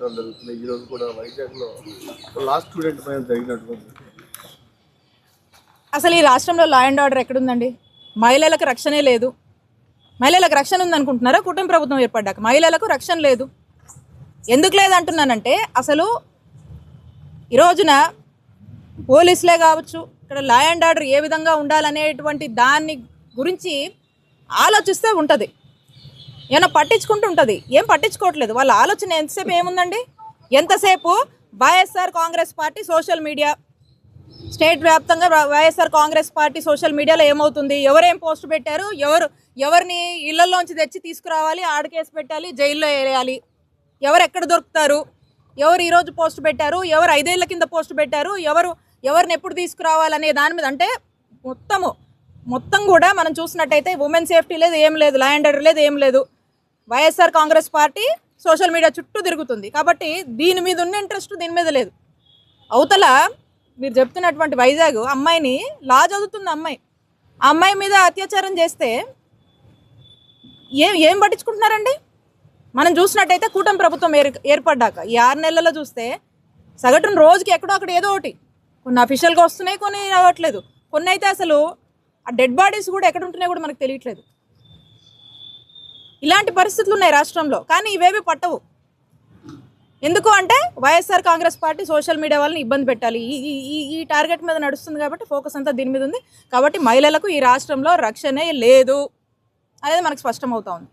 కార్యక్రమం జరుగుతుంది. ఈరోజు కూడా వైజాగ్లో లాస్ట్ స్టూడెంట్ పైన జరిగినటువంటి అసలు ఈ రాష్ట్రంలో లా అండ్ ఆర్డర్ ఎక్కడుందండి? మహిళలకు రక్షణే లేదు. మహిళలకు రక్షణ ఉందనుకుంటున్నారా? కుటుంబ ప్రభుత్వం ఏర్పడ్డాక మహిళలకు రక్షణ లేదు. ఎందుకు లేదంటున్నానంటే అసలు ఈ రోజున పోలీసులే కావచ్చు, ఇక్కడ లా అండ్ ఆర్డర్ ఏ విధంగా ఉండాలనేటువంటి దాన్ని గురించి ఆలోచిస్తే ఉంటుంది, ఏమైనా పట్టించుకుంటూ ఉంటుంది. ఏం పట్టించుకోవట్లేదు. వాళ్ళ ఆలోచన ఎంతసేపు ఏముందండి? ఎంతసేపు YSR Congress party social media, state వ్యాప్తంగా వైఎస్ఆర్ కాంగ్రెస్ పార్టీ సోషల్ మీడియాలో ఏమవుతుంది, ఎవరేం పోస్ట్ పెట్టారు, ఎవరిని ఇళ్లలోంచి తెచ్చి తీసుకురావాలి, ఆడకేసి పెట్టాలి, జైల్లో వేయాలి, ఎవరు ఎక్కడ దొరుకుతారు, ఎవరు ఈరోజు పోస్ట్ పెట్టారు, ఎవరు 5 ఏళ్ల కింద పోస్ట్ పెట్టారు, ఎవరిని ఎప్పుడు తీసుకురావాలనే దాని మీద అంటే మొత్తం కూడా మనం చూసినట్టయితే ఉమెన్ సేఫ్టీ లేదు, ఏం లేదు, లా అండ్ ఆర్డర్ లేదు, ఏం లేదు. YSR Congress party social media చుట్టూ తిరుగుతుంది కాబట్టి దీని మీద ఉన్న ఇంట్రెస్ట్ దీని మీద లేదు. అవతల మీరు చెప్తున్నటువంటి వైజాగ్ అమ్మాయిని లా చదువుతుంది ఆ అమ్మాయి మీద అత్యాచారం చేస్తే ఏం పట్టించుకుంటున్నారండి? మనం చూసినట్టయితే కూటమి ప్రభుత్వం ఏర్పడ్డాక ఈ 6 నెలల్లో చూస్తే సగటున రోజుకి ఎక్కడో అక్కడ ఏదో ఒకటి, కొన్ని అఫీషియల్గా వస్తున్నాయి, కొన్ని రావట్లేదు, కొన్ని అయితే అసలు ఆ డెడ్ బాడీస్ కూడా ఎక్కడ ఉంటున్నాయో కూడా మనకు తెలియట్లేదు. ఇలాంటి పరిస్థితులు ఉన్నాయి రాష్ట్రంలో. కానీ ఇవేవి పట్టవు. ఎందుకు అంటే YSR Congress party social media వాళ్ళని ఇబ్బంది పెట్టాలి, ఈ టార్గెట్ మీద నడుస్తుంది కాబట్టి ఫోకస్ అంతా దీని మీద ఉంది. కాబట్టి మహిళలకు ఈ రాష్ట్రంలో రక్షణే లేదు అనేది మనకు స్పష్టమవుతా ఉంది.